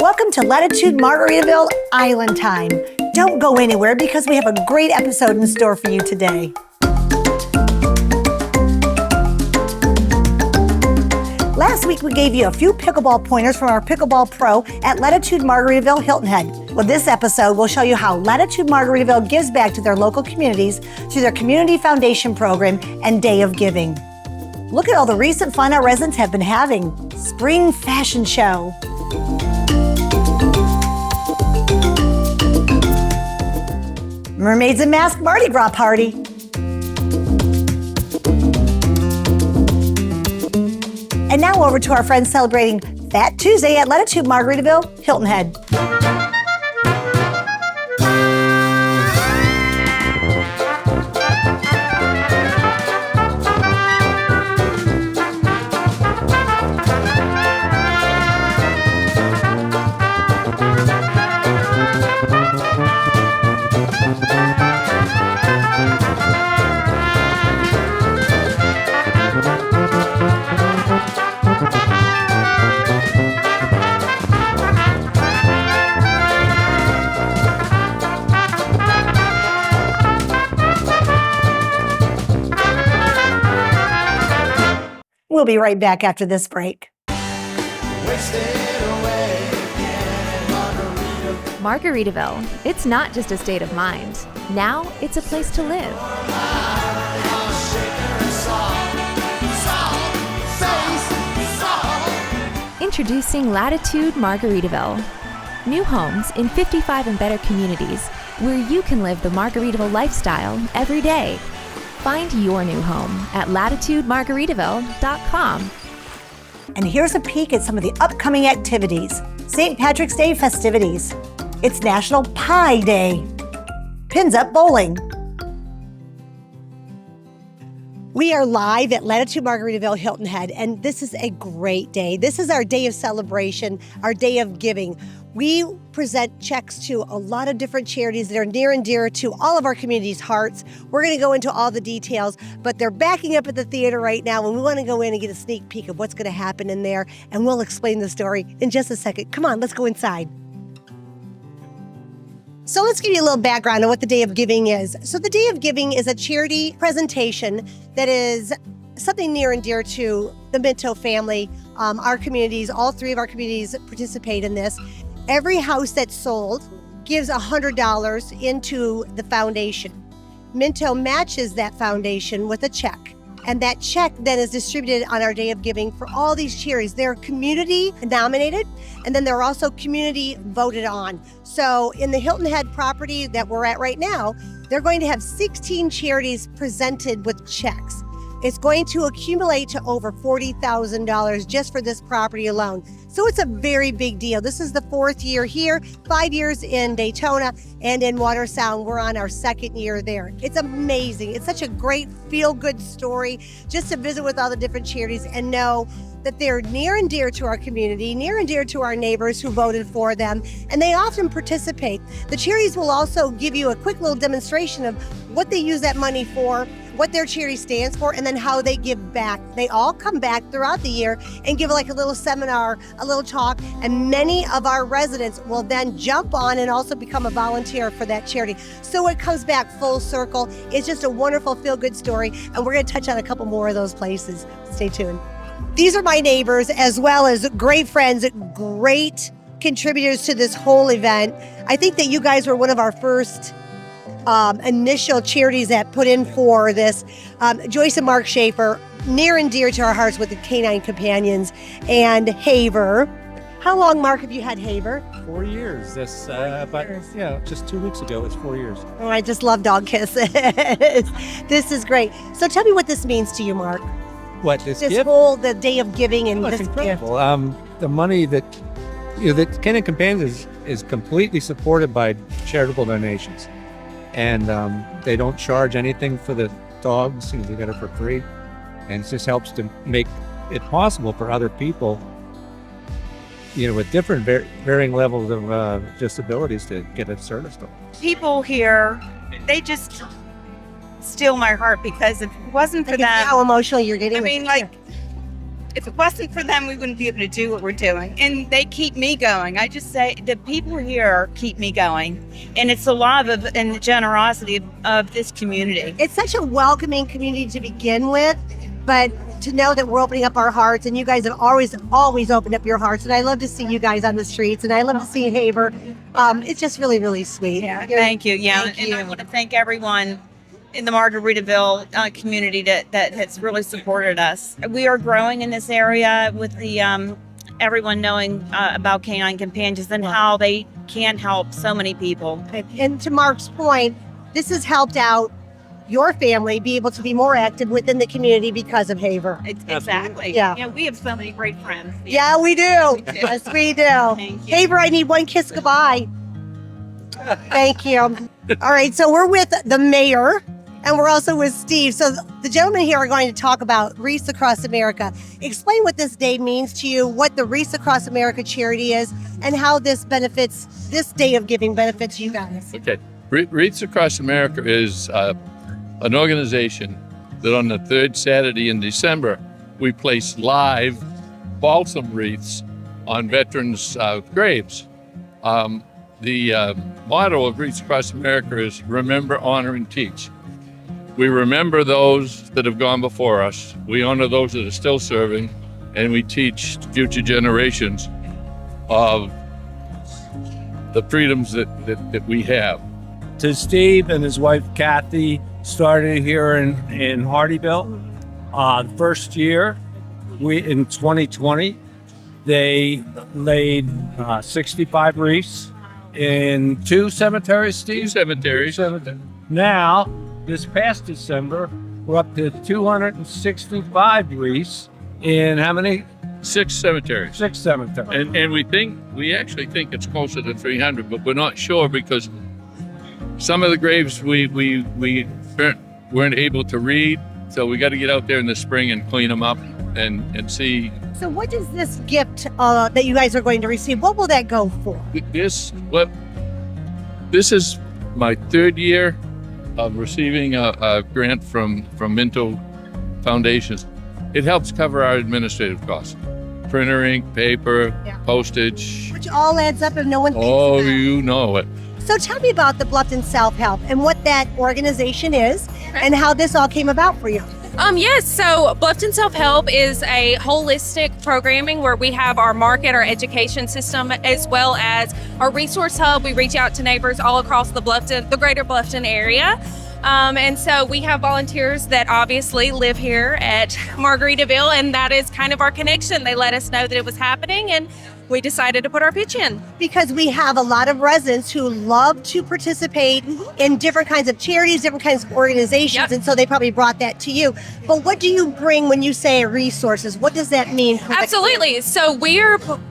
Welcome to Latitude Margaritaville Island Time. Don't go anywhere because we have a great episode in store for you today. Last week, we gave you a few pickleball pointers from our pickleball pro at Latitude Margaritaville Hilton Head. Well, this episode will show you how Latitude Margaritaville gives back to their local communities through their Community Foundation program and Day of Giving. Look at all the recent fun our residents have been having. Spring fashion show. Mermaids and Mask Mardi Gras party. And now over to our friends celebrating Fat Tuesday at Latitude Margaritaville Hilton Head. We'll be right back after this break. Margaritaville. It's not just a state of mind. Now it's a place to live. Introducing Latitude Margaritaville. New homes in 55 and better communities where you can live the Margaritaville lifestyle every day. Find your new home at latitudemargaritaville.com. And here's a peek at some of the upcoming activities. St. Patrick's Day festivities. It's National Pie Day. Pins Up Bowling. We are live at Latitude Margaritaville Hilton Head, and this is a great day. This is our day of celebration, our day of giving. We present checks to a lot of different charities that are near and dear to all of our community's hearts. We're going to go into all the details, but they're backing up at the theater right now, and we want to go in and get a sneak peek of what's going to happen in there, and we'll explain the story in just a second. Come on, let's go inside. So let's give you a little background on what the Day of Giving is. So the Day of Giving is a charity presentation that is something near and dear to the Minto family. Our communities, all three of our communities participate in this. Every house that's sold gives $100 into the foundation. Minto matches that foundation with a check. And that check then is distributed on our Day of Giving for all these charities. They're community nominated, and then they're also community voted on. So in the Hilton Head property that we're at right now, they're going to have 16 charities presented with checks. It's going to accumulate to over $40,000 just for this property alone. So it's a very big deal. This is the 4th year here, 5 years in Daytona, and in Water Sound, we're on our 2nd year there. It's amazing. It's such a great feel-good story just to visit with all the different charities and know that they're near and dear to our community, near and dear to our neighbors who voted for them, and they often participate. The charities will also give you a quick little demonstration of what they use that money for, what their charity stands for, and then how they give back. They all come back throughout the year and give like a little seminar, a little talk, and many of our residents will then jump on and also become a volunteer for that charity. So it comes back full circle. It's just a wonderful feel-good story, and we're gonna touch on a couple more of those places. Stay tuned. These are my neighbors, as well as great friends, great contributors to this whole event. I think that you guys were one of our first initial charities that put in for this. Joyce and Mark Schaefer, near and dear to our hearts with the Canine Companions, and Haver. How long, Mark, have you had Haver? 4 years. Just 2 weeks ago, it's 4 years. Oh, I just love dog kisses. This is great. So tell me what this means to you, Mark. What, this This gift? whole, the Day of Giving and It's this incredible. gift. The money that, that Canine Companions is completely supported by charitable donations. And they don't charge anything for the dogs. They get it for free. And it just helps to make it possible for other people, with different varying levels of disabilities to get a service dog. People here, they just steal my heart, because if it wasn't for I can see them, how emotional you're getting. I mean, like, if it wasn't for them, we wouldn't be able to do what we're doing. And they keep me going. I just say the people here keep me going. And it's the love and the generosity of this community. It's such a welcoming community to begin with, but to know that we're opening up our hearts, and you guys have always opened up your hearts. And I love to see you guys on the streets, and I love to see Haber. It's just really, really sweet. Yeah, thank you. Yeah, Thank and you. I want to thank everyone in the Margaritaville community that has really supported us. We are growing in this area with the everyone knowing about canine companions and how they can help so many people. And to Mark's point, this has helped out your family be able to be more active within the community because of Haver. Exactly. Yeah. We have so many great friends. Yeah, we do. Yes, we do. Thank you. Haver, I need one kiss goodbye. Thank you. All right, so we're with the mayor, and we're also with Steve. So the gentlemen here are going to talk about Wreaths Across America. Explain what this day means to you, what the Wreaths Across America charity is, and how this day of giving benefits you guys. Okay. Wreaths Across America is an organization that on the third Saturday in December, we place live balsam wreaths on veterans' graves. The motto of Wreaths Across America is remember, honor, and teach. We remember those that have gone before us. We honor those that are still serving, and we teach future generations of the freedoms that we have. To Steve and his wife Kathy, started here in Hardyville. First year, in 2020, they laid 65 wreaths in 2 cemeteries, Steve? 2 cemeteries. Now, this past December, we're up to 265 wreaths in how many? 6 cemeteries. 6 cemeteries. And we actually think it's closer to 300, but we're not sure because some of the graves we weren't able to read, so we got to get out there in the spring and clean them up and see. So what is this gift that you guys are going to receive? What will that go for? This is my 3rd year of receiving a grant from Minto Foundations. It helps cover our administrative costs. Printer ink, paper, postage. Which all adds up if no one thinks Oh, about it. you know it. So tell me about the Bluffton Self-Help and what that organization is and how this all came about for you. Yes, so Bluffton Self-Help is a holistic programming where we have our market, our education system, as well as our resource hub. We reach out to neighbors all across the greater Bluffton area. And so we have volunteers that obviously live here at Margaritaville, and that is kind of our connection. They let us know that it was happening, and we decided to put our pitch in. Because we have a lot of residents who love to participate in different kinds of charities, different kinds of organizations, and so they probably brought that to you. But what do you bring when you say resources? What does that mean? Absolutely. So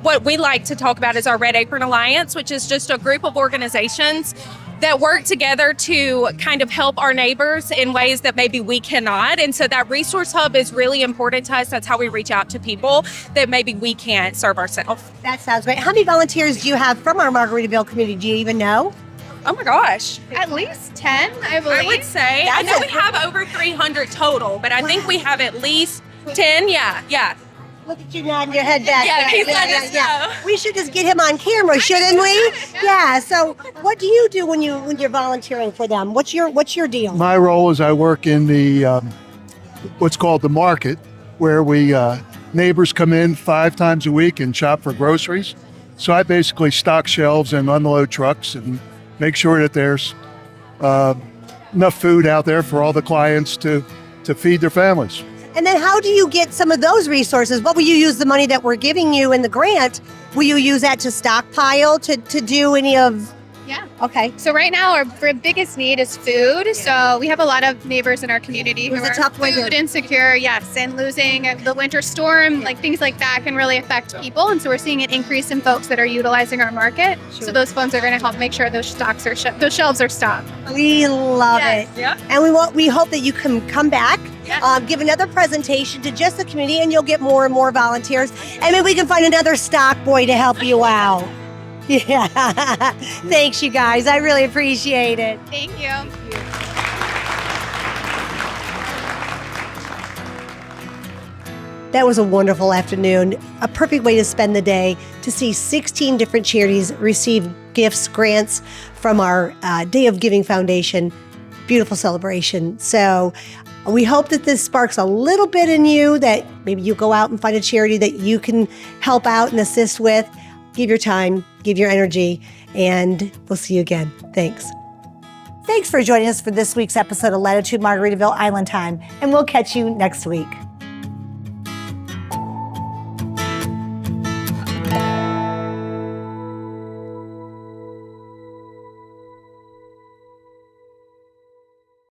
what we like to talk about is our Red Apron Alliance, which is just a group of organizations that work together to kind of help our neighbors in ways that maybe we cannot. And so that resource hub is really important to us. That's how we reach out to people that maybe we can't serve ourselves. That sounds great. How many volunteers do you have from our Margaritaville community? Do you even know? Oh my gosh. At least 10, I believe. I would say. I know we have over 300 total, but I think we have at least 10. Yeah. Look at you nodding your head back. Yeah, he's letting us know. We should just get him on camera, shouldn't we? Yeah. So, what do you do when you're volunteering for them? What's your deal? My role is I work in the what's called the market, where we neighbors come in 5 times a week and shop for groceries. So I basically stock shelves and unload trucks and make sure that there's enough food out there for all the clients to feed their families. And then how do you get some of those resources? What will you use the money that we're giving you in the grant? Will you use that to stockpile, to do any of? Yeah. Okay. So right now our biggest need is food. So we have a lot of neighbors in our community who It was a are tough winter. food insecure, yes, and losing the winter storm, like things like that can really affect people. And so we're seeing an increase in folks that are utilizing our market. Sure. So those funds are going to help make sure those those shelves are stocked. We love it. Yeah. And we hope that you can come back, give another presentation to just the community, and you'll get more and more volunteers. And maybe we can find another stock boy to help you out. Yeah. Thanks, you guys. I really appreciate it. Thank you. That was a wonderful afternoon, a perfect way to spend the day, to see 16 different charities receive gifts, grants from our Day of Giving Foundation. Beautiful celebration. So we hope that this sparks a little bit in you, that maybe you go out and find a charity that you can help out and assist with. Give your time, give your energy, and we'll see you again. Thanks. Thanks for joining us for this week's episode of Latitude Margaritaville Island Time, and we'll catch you next week.